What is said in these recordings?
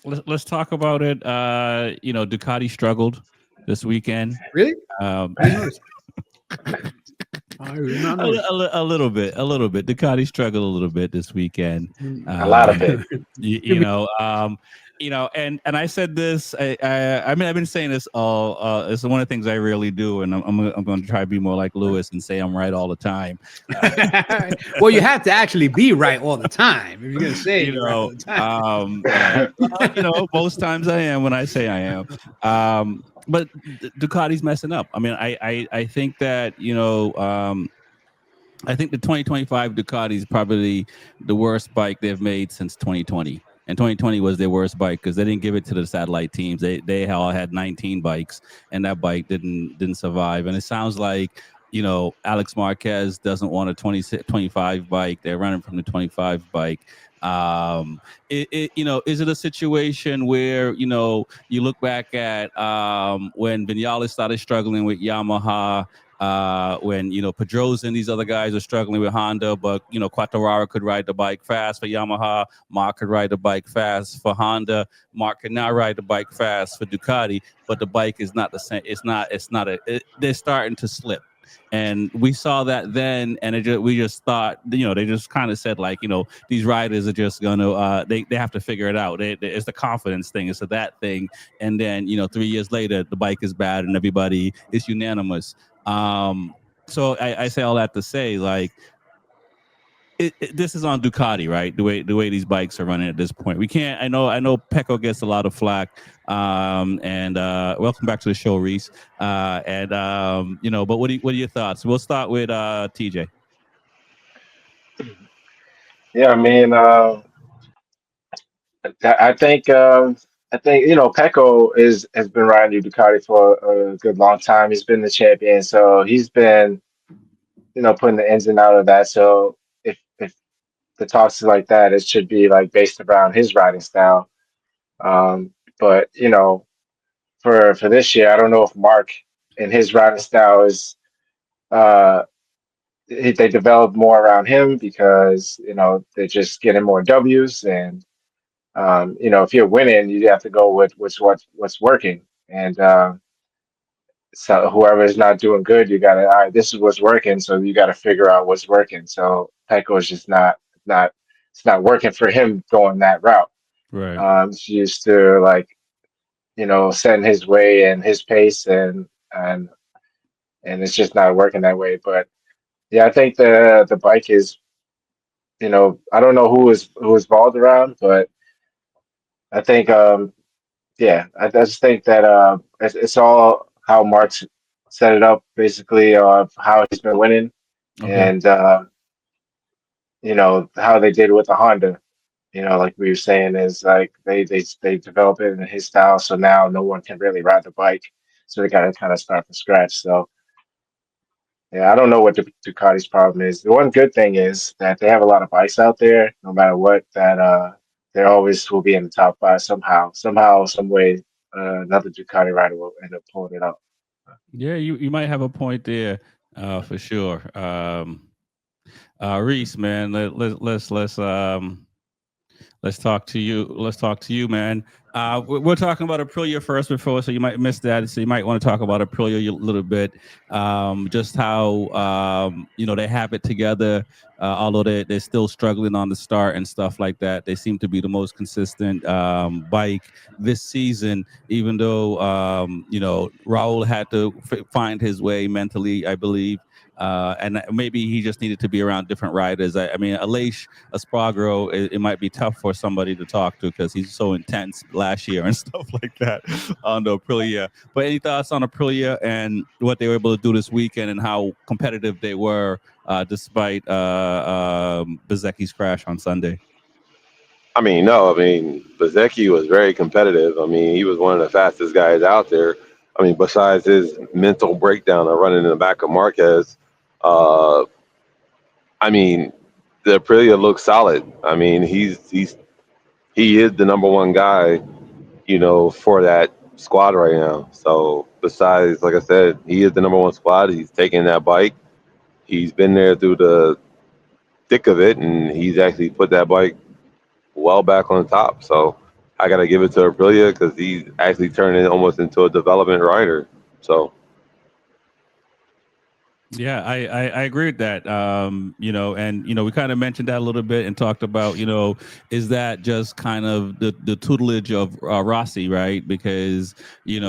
let's talk about it. Ducati struggled this weekend. Really? Um, I didn't notice. I did not notice. a little bit, a little bit. Ducati struggled a little bit this weekend. A lot of Um, it. you know, and I said this. I mean, I've been saying this all. It's one of the things I rarely do, and I'm going to try to be more like Lewis and say I'm right all the time. Well, you have to actually be right all the time if you're gonna say you you're right all know, the time. most times I am when I say I am. But Ducati's messing up. I mean, I think that I think the 2025 Ducati is probably the worst bike they've made since 2020. And 2020 was their worst bike because they didn't give it to the satellite teams. They all had 19 bikes, and that bike didn't survive. And it sounds like Alex Marquez doesn't want a 25 bike. They're running from the 25 bike. Is it a situation where you look back at when Vinales started struggling with Yamaha, when Pedrosa and these other guys are struggling with Honda, but Quartararo could ride the bike fast for Yamaha, Mark could ride the bike fast for Honda, Mark can now ride the bike fast for Ducati, but the bike is not the same. They're starting to slip. And we saw that then, and we just thought, they just kind of said like, these riders are just gonna, they have to figure it out. It's the confidence thing, it's a that thing, and then 3 years later, the bike is bad, and everybody is unanimous. So I say all that to say, like, this is on Ducati, right? The way these bikes are running at this point, we can't. I know Pecco gets a lot of flack. And welcome back to the show, Reese. But what are your thoughts? We'll start with TJ. Yeah, I mean, I think Pecco is has been riding Ducati for a good long time. He's been the champion, so he's been putting the ins and out of that. So if the talks is like that, it should be like based around his riding style. But for this year, I don't know if Mark and his riding style is uh they developed more around him because they're just getting more W's, and if you're winning, you have to go with what's working. And so whoever is not doing good, you gotta, all right, this is what's working, so you gotta figure out what's working. So Pecco is just not it's not working for him going that route. Right. He's used to like setting his way and his pace, and it's just not working that way. But yeah, I think the bike is, I don't know who is involved around, but I think I just think that it's all how Mark's set it up, basically, of how he's been winning, Okay. and how they did with the Honda. Like we were saying, is like they develop it in his style, so now no one can really ride the bike, so they got to kind of start from scratch. So yeah, I don't know what Ducati's problem is. The one good thing is that they have a lot of bikes out there, no matter what. That they always will be in the top five somehow, some way. Another Ducati rider will end up pulling it up. Yeah, you might have a point there, for sure. Reese, man, let's talk to you. Let's talk to you, man. We're talking about Aprilia first before, so you might miss that. So you might want to talk about Aprilia a little bit. Just how they have it together, although they're still struggling on the start and stuff like that. They seem to be the most consistent bike this season, even though Raul had to find his way mentally, I believe. And maybe he just needed to be around different riders. I mean, Aleix Espargaro, it might be tough for somebody to talk to because he's so intense last year and stuff like that on the Aprilia. But any thoughts on Aprilia and what they were able to do this weekend and how competitive they were despite Bezecchi's crash on Sunday? I mean, no, I mean, Bezecchi was very competitive. I mean, he was one of the fastest guys out there. I mean, besides his mental breakdown of running in the back of Marquez, uh, I mean, the Aprilia looks solid. I mean, he is the number one guy, for that squad right now. So besides, like I said, he is the number one squad. He's taking that bike. He's been there through the thick of it, and he's actually put that bike well back on top. So I got to give it to Aprilia because he's actually turning almost into a development rider. So Yeah, I agree with that. And we kind of mentioned that a little bit and talked about, is that just kind of the tutelage of Rossi, right? Because you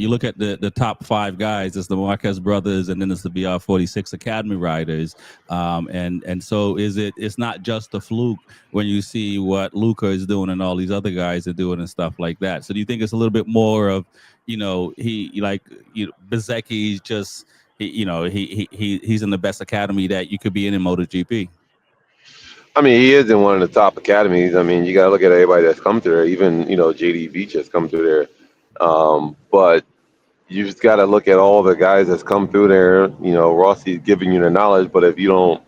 look at the top five guys, it's the Marquez brothers, and then it's the BR46 Academy riders, and so it's not just a fluke when you see what Luca is doing and all these other guys are doing and stuff like that. So do you think it's a little bit more of, Bezecchi's just he's in the best academy that you could be in MotoGP. I mean, he is in one of the top academies. I mean, you got to look at everybody that's come through there. Even JD Beach has come through there. But you just got to look at all the guys that's come through there. Rossi's giving you the knowledge, but if you don't,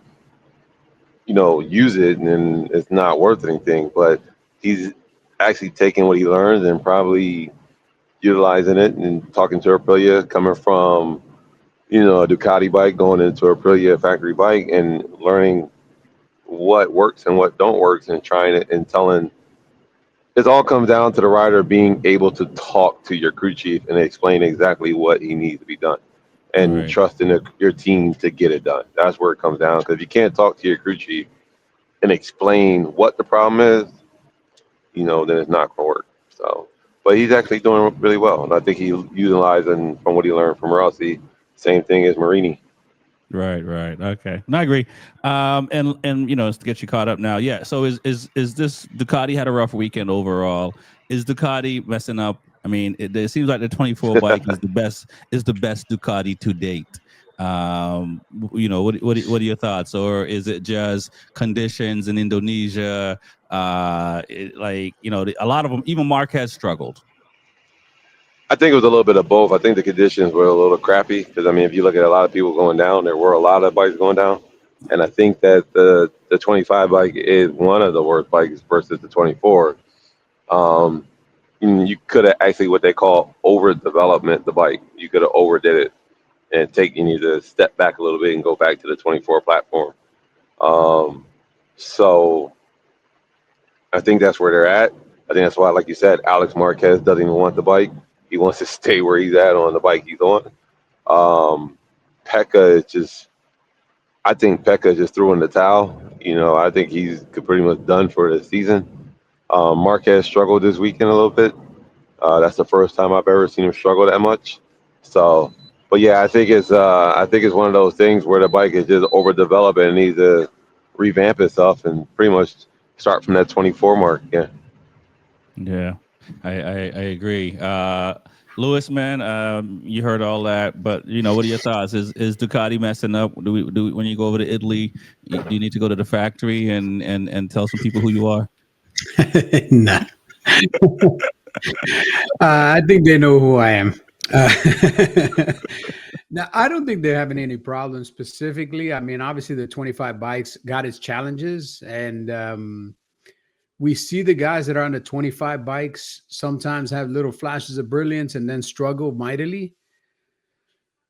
use it, then it's not worth anything. But he's actually taking what he learns and probably utilizing it and talking to Aprilia, coming from a Ducati bike going into a Aprilia factory bike and learning what works and what don't works and trying it and telling. It all comes down to the rider being able to talk to your crew chief and explain exactly what he needs to be done and Right. trusting your team to get it done. That's where it comes down, because if you can't talk to your crew chief and explain what the problem is, then it's not going to work. So, but he's actually doing really well, and I think he's utilizing from what he learned from Rossi. Same thing as Marini. Right. Okay. No, I agree. And to get you caught up now, yeah. So is this Ducati had a rough weekend overall? Is Ducati messing up? I mean, it seems like the 24 bike is the best Ducati to date. What are your thoughts? Or is it just conditions in Indonesia? A lot of them, even Marquez struggled. I think it was a little bit of both. I think the conditions were a little crappy because, I mean, if you look at a lot of people going down, there were a lot of bikes going down, and I think that the 25 bike is one of the worst bikes versus the 24. Um, you could have actually what they call overdevelopment the bike. You could have overdid it and you need to step back a little bit and go back to the 24 platform. Um, so I think that's where they're at. I think that's why, like you said, Alex Marquez doesn't even want the bike. He wants to stay where he's at on the bike he's on. Um, Pekka is just, I think Pekka just threw in the towel. I think he's pretty much done for the season. Marquez struggled this weekend a little bit. That's the first time I've ever seen him struggle that much. So, but yeah, I think it's one of those things where the bike is just overdeveloped and needs to revamp itself and pretty much start from that 24 mark. Yeah. Yeah, I agree. Lewis, man, you heard all that, but what are your thoughts? Is Ducati messing up? Do we when you go over to Italy, do you need to go to the factory and tell some people who you are? Nah. I think they know who I am. Now, I don't think they're having any problems specifically. I mean, obviously, the 25 bikes got its challenges, and we see the guys that are on the 25 bikes sometimes have little flashes of brilliance and then struggle mightily.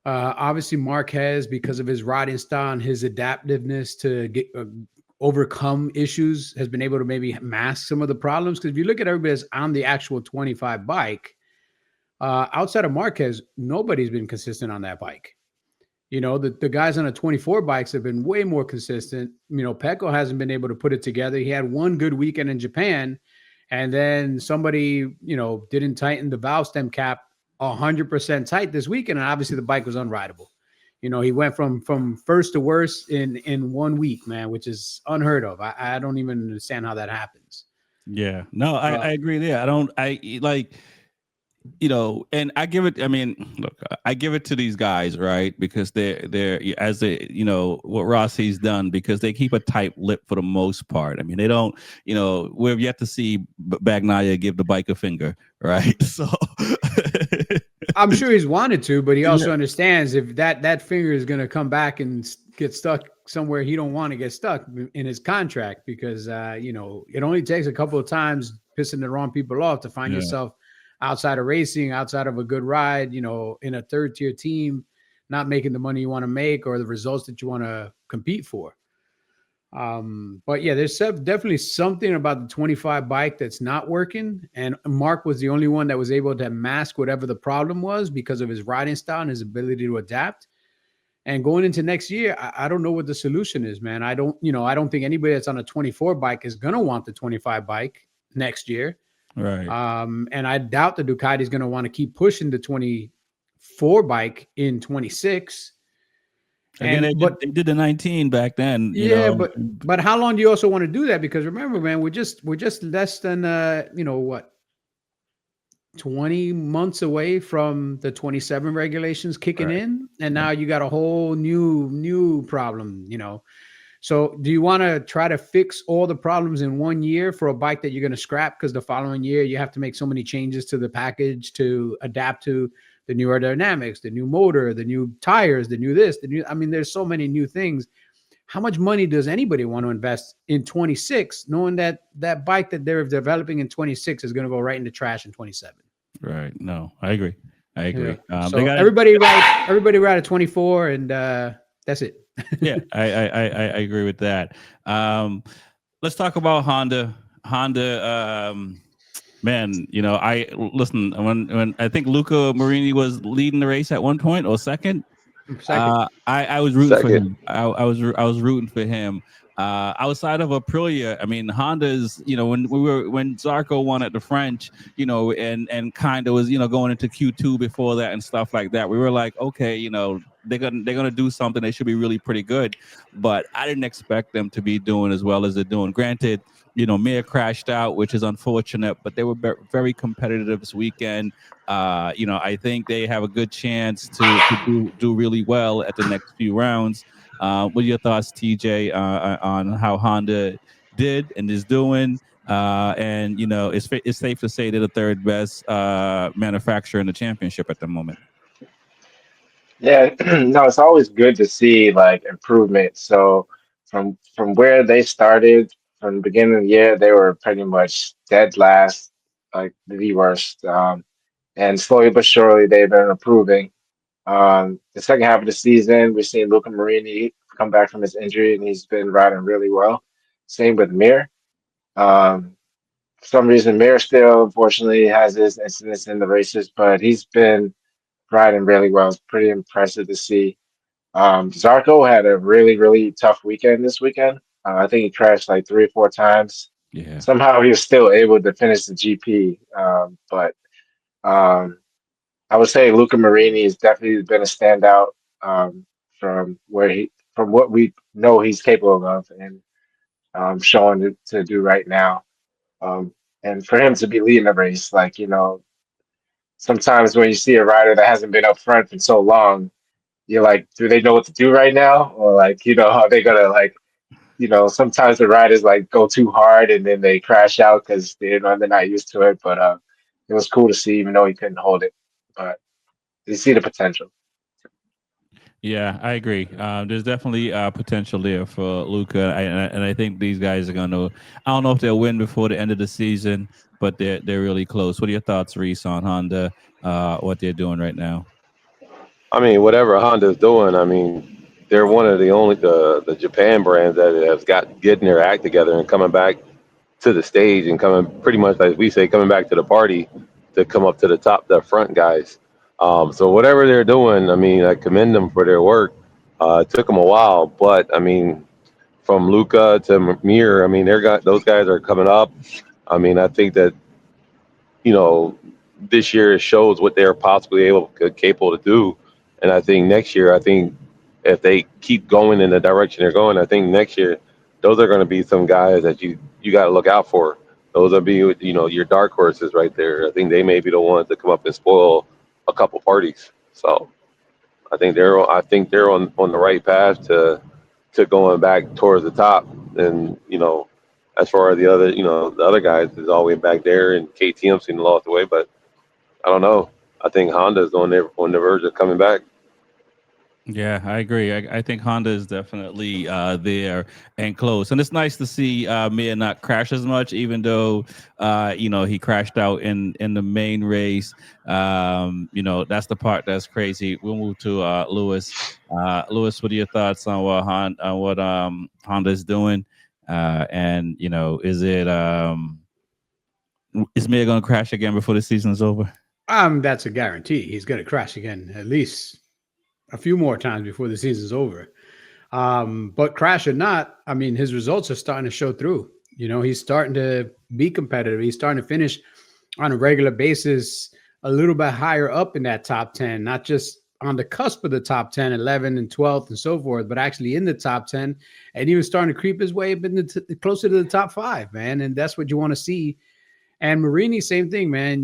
Obviously, Marquez, because of his riding style and his adaptiveness to get overcome issues, has been able to maybe mask some of the problems. Because if you look at everybody that's on the actual 25 bike, outside of Marquez, nobody's been consistent on that bike. The guys on the 24 bikes have been way more consistent. Pecco hasn't been able to put it together. He had one good weekend in Japan, and then somebody, didn't tighten the valve stem cap 100% tight this weekend, and obviously the bike was unrideable. He went from first to worst in 1 week, man, which is unheard of. I don't even understand how that happens. Yeah, no, I agree there. I like, and I give it. I mean, look, I give it to these guys, right? Because they're as they, what Rossi's done, because they keep a tight lip for the most part. I mean, they don't, we've yet to see Bagnaia give the bike a finger, right? So I'm sure he's wanted to, but he also understands if that finger is going to come back and get stuck somewhere he don't want to get stuck in his contract, because it only takes a couple of times pissing the wrong people off to find yourself outside of racing, outside of a good ride, in a third tier team, not making the money you want to make or the results that you want to compete for. But yeah, there's definitely something about the 25 bike that's not working. And Mark was the only one that was able to mask whatever the problem was because of his riding style and his ability to adapt. And going into next year, I don't know what the solution is, man. I don't think anybody that's on a 24 bike is going to want the 25 bike next year. Right. And I doubt the Ducati is going to want to keep pushing the 24 bike in 26. Again, they did the 19 back then. Yeah, but how long do you also want to do that? Because remember, man, we're just less than 20 months away from the 27 regulations kicking in, and now you got a whole new problem. So do you want to try to fix all the problems in 1 year for a bike that you're going to scrap because the following year you have to make so many changes to the package to adapt to the new aerodynamics, the new motor, the new tires, the new this, there's so many new things. How much money does anybody want to invest in 26, knowing that that bike that they're developing in 26 is going to go right into trash in 27? Right. No, I agree. Yeah. So everybody ride a 24, and that's it. Yeah, I agree with that. Let's talk about Honda. Man, I listen when I think Luca Marini was leading the race at one point or second. I was rooting for him. I was rooting for him. Outside of Aprilia, I mean, Honda's, when Zarco won at the French, and kind of was, going into Q2 before that and stuff like that, we were like, okay, they're gonna do something. They should be really pretty good, but I didn't expect them to be doing as well as they're doing. Granted, Mir crashed out, which is unfortunate, but they were very competitive this weekend. I think they have a good chance to do really well at the next few rounds. What are your thoughts, TJ, on how Honda did and is doing? And it's safe to say they're the third best manufacturer in the championship at the moment. Yeah, no, it's always good to see like improvement. So from where they started from the beginning of the year, they were pretty much dead last, like the worst. And slowly but surely they've been improving. The second half of the season, we've seen Luca Marini come back from his injury, and he's been riding really well. Same with Mir. For some reason, Mir still unfortunately has his incidents in the races, but he's been riding really well. It's pretty impressive to see. Zarco had a really, really tough weekend this weekend. I think he crashed like 3 or 4 times. Yeah. Somehow he was still able to finish the GP. But I would say Luca Marini has definitely been a standout from from what we know he's capable of and showing to do right now. And for him to be leading the race, sometimes when you see a rider that hasn't been up front for so long, you're like, do they know what to do right now? Or are they gonna sometimes the riders like go too hard and then they crash out because they're not used to it. But it was cool to see, even though he couldn't hold it. But you see the potential. Yeah, I agree. There's definitely potential there for Luca, and I think these guys are gonna. I don't know if they'll win before the end of the season, but they're really close. What are your thoughts, Reese, on Honda? What they're doing right now? I mean, whatever Honda's doing, I mean, they're one of the Japan brands that has got getting their act together and coming back to the stage and coming pretty much like we say, coming back to the party to come up to the top, the front guys. So whatever they're doing, I mean, I commend them for their work. It took them a while, but I mean, from Luca to Mir, I mean, those guys are coming up. I mean, I think that you know this year shows what they're possibly capable to do, and I think next year, I think if they keep going in the direction they're going, I think next year those are going to be some guys that you got to look out for. Those will be your dark horses right there. I think they may be the ones that come up and spoil a couple parties. So I think they're on the right path to going back towards the top. And as far as the other guys is all the way back there, and KTM seemed lost the way. But I don't know. I think Honda's on the verge of coming back. Yeah, I agree. I think Honda is definitely there and close, and it's nice to see Mia not crash as much, even though he crashed out in the main race. That's the part that's crazy. We'll move to Lewis. Lewis, what are your thoughts on what Honda is doing? And is Mia going to crash again before the season is over? That's a guarantee. He's going to crash again at least a few more times before the season's over. But crash or not, I mean, his results are starting to show through. He's starting to be competitive. He's starting to finish on a regular basis a little bit higher up in that top 10, not just on the cusp of the top 10, 11 and 12th and so forth, but actually in the top 10. And he was starting to creep his way up closer to the top 5, man. And that's what you want to see. And Marini, same thing, man.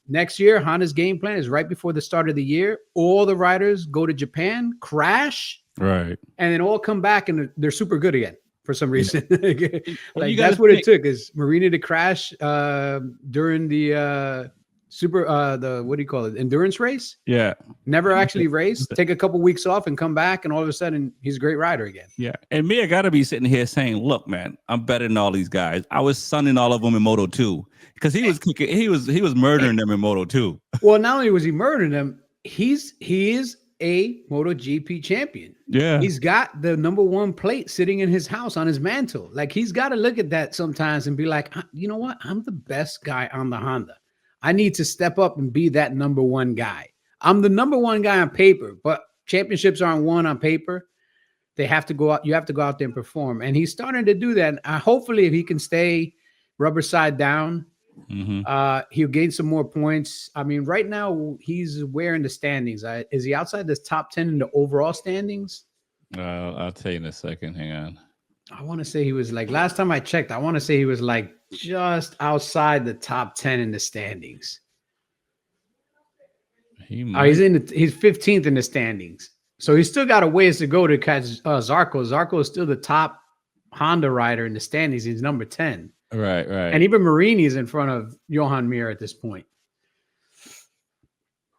Next year, Honda's game plan is right before the start of the year. All the riders go to Japan, crash, right, and then all come back and they're super good again for some reason. Well, that's what it took, is Marini to crash during the the what do you call it, endurance race. Yeah, never actually race, take a couple weeks off and come back, and all of a sudden he's a great rider again. Yeah, and Mia got to be sitting here saying, "Look, man, I'm better than all these guys. I was sunning all of them in Moto 2 because he was kicking, he was murdering them in Moto 2." Well, not only was he murdering them, he is a MotoGP champion. Yeah, he's got the #1 plate sitting in his house on his mantle. Like, he's got to look at that sometimes and be like, you know what? I'm the best guy on the Honda. I need to step up and be that #1 guy. I'm the #1 guy on paper, but championships aren't won on paper. They have to go out. You have to go out there and perform. And he's starting to do that. Hopefully, if he can stay rubber side down, he'll gain some more points. I mean, right now he's where in the standings? Is he outside this top 10 in the overall standings? I'll tell you in a second. Hang on. I want to say he was like, last time I checked, I want to say he was like just outside the top 10 in the standings. He's 15th in the standings. So he's still got a ways to go to catch Zarco. Zarco is still the top Honda rider in the standings. He's number 10. Right. And even Marini is in front of Johan Mir at this point.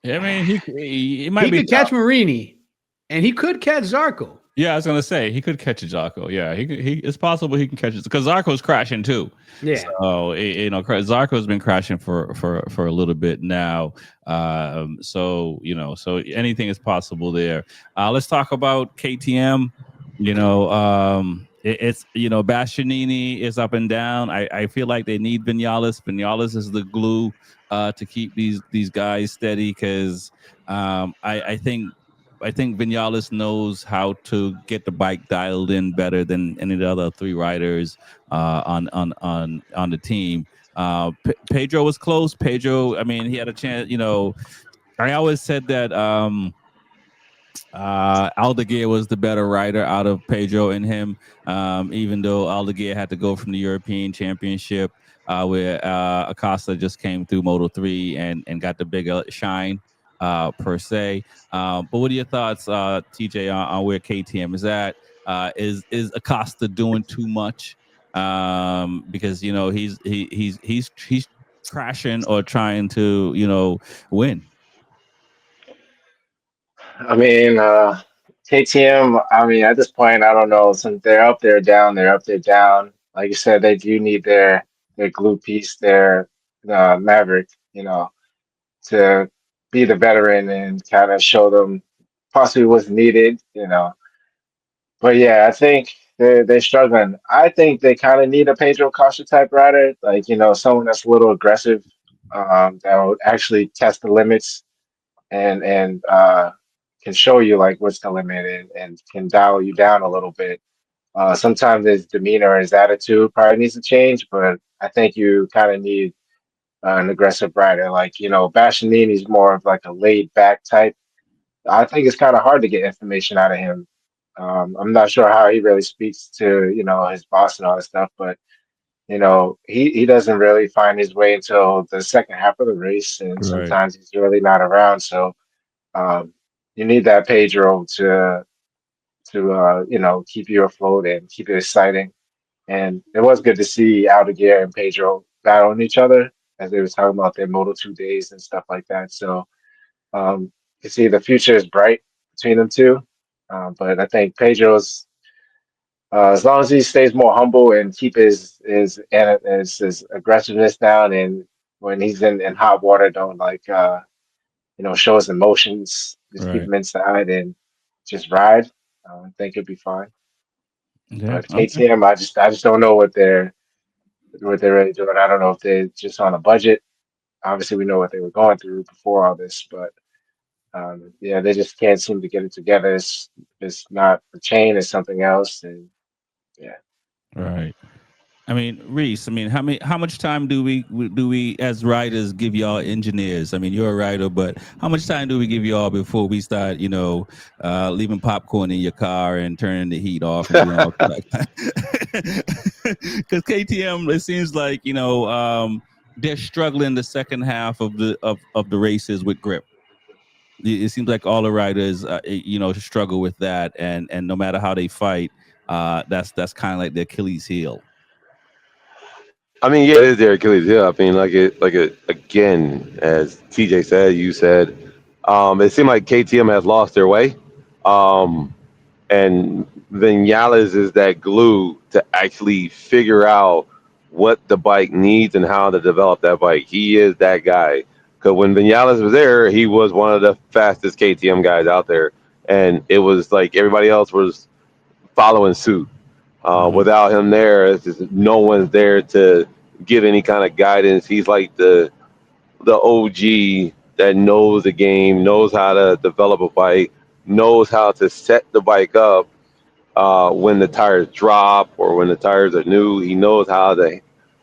I mean, he could catch Marini, and he could catch Zarco. Yeah, I was gonna say he could catch a Zarco. Yeah, he it's possible he can catch it because Zarco's crashing too. Yeah. So Zarco's been crashing for a little bit now. So anything is possible there. Let's talk about KTM. It's Bastianini is up and down. I feel like they need Vinales. Vinales is the glue to keep these guys steady because I think Vinales knows how to get the bike dialed in better than any of the other 3 riders on the team. Pedro was close. Pedro, I mean, he had a chance. I always said that Aldeguer was the better rider out of Pedro and him, even though Aldeguer had to go from the European Championship where Acosta just came through Moto 3 and got the bigger shine. Per se, but what are your thoughts, TJ, on where KTM is at? Is Acosta doing too much? Because he's crashing or trying to win. I mean, KTM. I mean, at this point, I don't know. Since they're up there, down, they're up there, down. Like you said, they do need their glue piece, their Maverick. To be the veteran and kind of show them possibly what's needed, But yeah, I think they're struggling. I think they kind of need a Pedro Costa type rider, like someone that's a little aggressive, that will actually test the limits and can show you like what's the limit and can dial you down a little bit. Sometimes his demeanor, his attitude probably needs to change, but I think you kind of need an aggressive rider. Like, Bastianini's more of like a laid back type. I think it's kind of hard to get information out of him. I'm not sure how he really speaks to, his boss and all that stuff, but, he doesn't really find his way until the second half of the race. And sometimes he's really not around. So you need that Pedro to keep you afloat and keep it exciting. And it was good to see Aldeguer and Pedro battling each other as they were talking about their Moto 2 days and stuff like that. So you see the future is bright between them two. But I think Pedro's as long as he stays more humble and keep his aggressiveness down, and when he's in hot water, don't show his emotions. Just keep Right. him inside and just ride. I think it'll be fine. Yeah. But Okay. KTM, I just don't know what they're really doing. I don't know if they're just on a budget. Obviously, we know what they were going through before all this, but yeah, they just can't seem to get it together. It's not the chain, it's something else, and yeah. Right. I mean, Reese. I mean, how much time do we as writers give y'all engineers? I mean, you're a writer, but how much time do we give y'all before we start, leaving popcorn in your car and turning the heat off and doing all that? Because KTM, it seems like they're struggling the second half of the races with grip. It seems like all the riders, struggle with that, and no matter how they fight, that's kind of like their Achilles heel. I mean, yeah, it is their Achilles heel. I mean, again, as TJ said, you said, it seemed like KTM has lost their way. Um, and Vinales is that glue to actually figure out what the bike needs and how to develop that bike. He is that guy. Because when Vinales was there, he was one of the fastest KTM guys out there, and it was like everybody else was following suit. Hmm. Without him there, it's just no one's there to give any kind of guidance. He's like the OG that knows the game, knows how to develop a bike, knows how to set the bike up when the tires drop or when the tires are new. He knows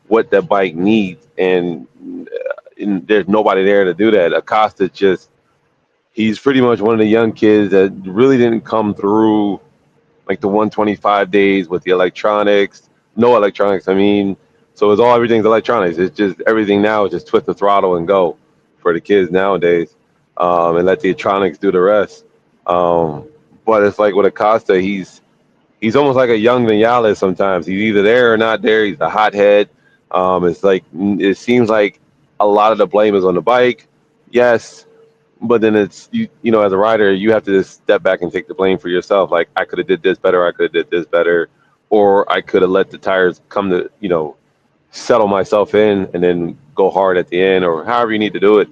what the bike needs, and there's nobody there to do that. Acosta just he's pretty much one of the young kids that really didn't come through like the 125 days with the electronics, no electronics. I mean, so it's all everything's electronics. It's just everything now is just twist the throttle and go for the kids nowadays, and let the electronics do the rest. Um, but it's like with Acosta, he's almost like a young Vinales sometimes. He's either there or not there. He's a hothead. It's like it seems like a lot of the blame is on the bike. Yes, but then it's you know as a rider you have to just step back and take the blame for yourself. Like I could have did this better. I could have did this better, or I could have let the tires come to settle myself in and then go hard at the end, or however you need to do it.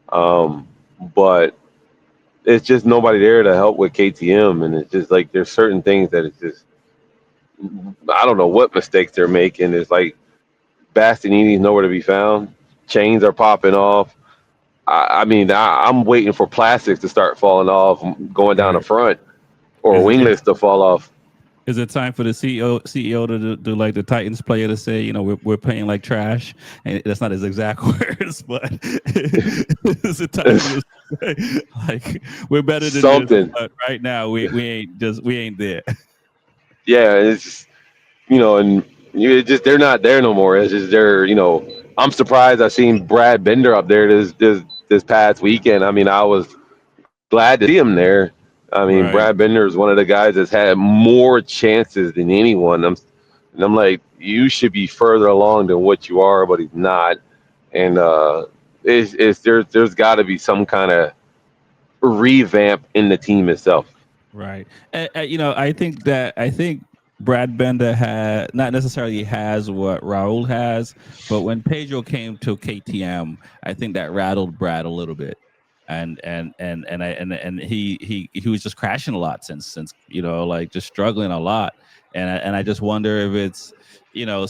Um, but it's just nobody there to help with KTM, and it's just like there's certain things that it's just I don't know what mistakes they're making. It's like Bastianini's nowhere to be found. Chains are popping off. I mean, I'm waiting for plastics to start falling off, going down the Right. front, or Is it is, winglets to fall off. is it time for the CEO to do like the Titans player to say, we're paying like trash, and that's not his exact words, but is it time for this to say, like we're better than this, Something. but right now we ain't there. Yeah, it's just, and they're not there no more. It's just I'm surprised I seen Brad Bender up there this past weekend. I mean, I was glad to see him there. I mean, Right. Brad Bender is one of the guys that's had more chances than anyone. And I'm like, you should be further along than what you are, but he's not. And there's got to be some kind of revamp in the team itself. Right. I think Brad Bender had not necessarily has what Raul has, but when Pedro came to KTM, I think that rattled Brad a little bit. And he was just crashing a lot since like just struggling a lot. And I just wonder if it's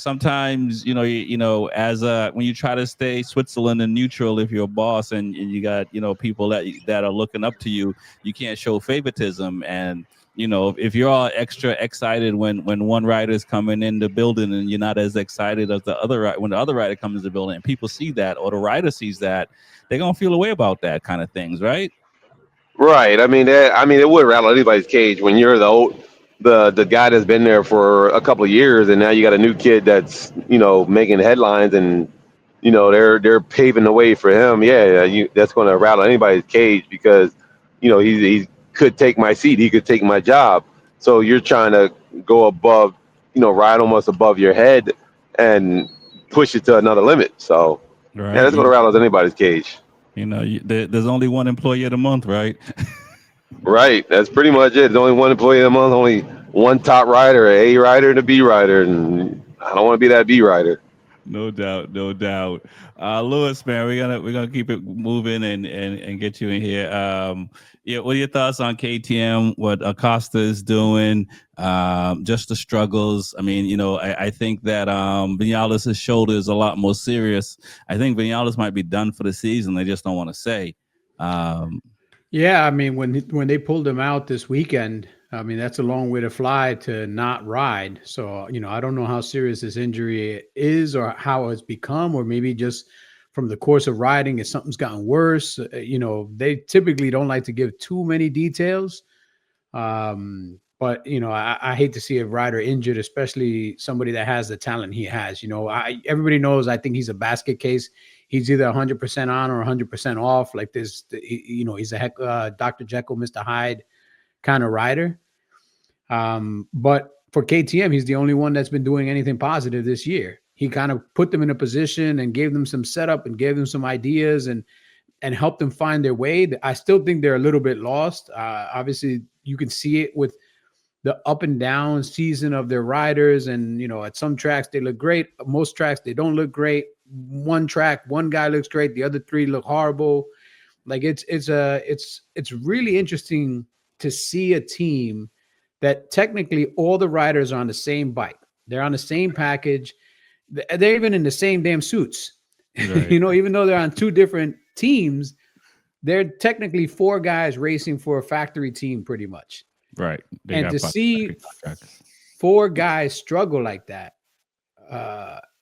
sometimes as when you try to stay Switzerland and neutral, if you're a boss and you got people that are looking up to you, you can't show favoritism. And if you're all extra excited when one rider is coming in the building and you're not as excited as the other when the other rider comes in the building, and people see that or the rider sees that, they're gonna feel a way about that kind of things, right? Right. I mean, it would rattle anybody's cage when you're the guy that's been there for a couple of years, and now you got a new kid that's making headlines, and they're paving the way for him. Yeah, that's going to rattle anybody's cage because he could take my seat, he could take my job. So you're trying to go above, ride almost above your head and push it to another limit. So yeah, Right. that's going to rattle anybody's cage. There's only one employee of the month, right? Right. That's pretty much it. There's only one employee of the month, only one top rider, an A rider, and a B rider, and I don't want to be that B rider. No doubt, no doubt. Lewis, man, we're gonna keep it moving and get you in here. Yeah, what are your thoughts on KTM? What Acosta is doing? Just the struggles. I mean, I think that Vinales' shoulder is a lot more serious. I think Vinales might be done for the season. They just don't want to say. Um, Yeah, I mean, when they pulled him out this weekend, I mean, that's a long way to fly to not ride. So, I don't know how serious this injury is or how it's become, or maybe just from the course of riding, if something's gotten worse. They typically don't like to give too many details. But I hate to see a rider injured, especially somebody that has the talent he has. Everybody knows. I think he's a basket case. He's either 100% on or 100% off. Like this, he's a Dr. Jekyll, Mr. Hyde kind of rider. But for KTM, he's the only one that's been doing anything positive this year. He kind of put them in a position and gave them some setup and gave them some ideas and helped them find their way. I still think they're a little bit lost. Obviously, you can see it with the up and down season of their riders. And, at some tracks, they look great. Most tracks, they don't look great. One track, one guy looks great. The other three look horrible. Like it's really interesting to see a team that technically all the riders are on the same bike. They're on the same package. They're even in the same damn suits. Right. Even though they're on two different teams, they're technically four guys racing for a factory team pretty much. Right. And to see four guys struggle like that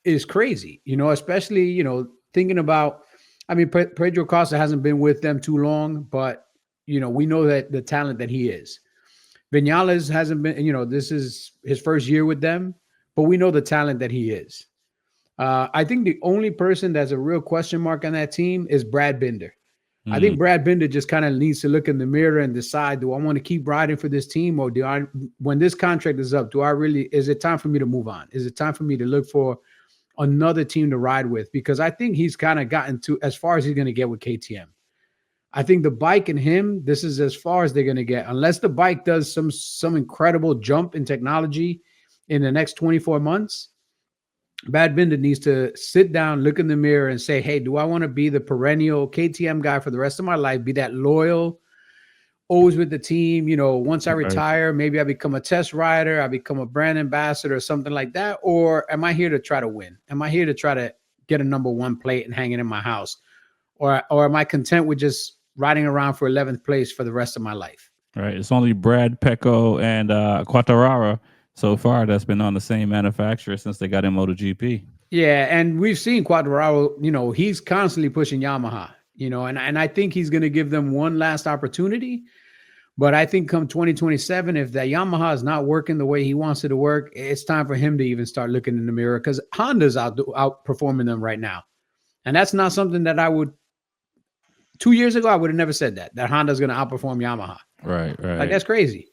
is crazy, especially, thinking about, I mean, Pedro Costa hasn't been with them too long, but, we know that the talent that he is. Vinales hasn't been, this is his first year with them, but we know the talent that he is. I think the only person that's a real question mark on that team is Brad Binder. I think Brad Binder just kind of needs to look in the mirror and decide, do I want to keep riding for this team, or when this contract is up, is it time for me to move on? Is it time for me to look for another team to ride with? Because I think he's kind of gotten to as far as he's going to get with KTM. I think the bike and him, this is as far as they're going to get, unless the bike does some incredible jump in technology in the next 24 months. Brad Binder needs to sit down, look in the mirror and say, hey, do I want to be the perennial KTM guy for the rest of my life? Be that loyal, always with the team. Once I retire, maybe I become a test rider. I become a brand ambassador or something like that. Or am I here to try to win? Am I here to try to get a number one plate and hang it in my house? Or am I content with just riding around for 11th place for the rest of my life? Right. It's only Brad, Pecco, and Quartararo so far that's been on the same manufacturer since they got in MotoGP. Yeah, and we've seen Quartararo, he's constantly pushing Yamaha, and I think he's going to give them one last opportunity. But I think come 2027, if that Yamaha is not working the way he wants it to work, it's time for him to even start looking in the mirror, because Honda's outperforming them right now. And that's not something that 2 years ago, I would have never said that Honda's going to outperform Yamaha. Right. Like, that's crazy.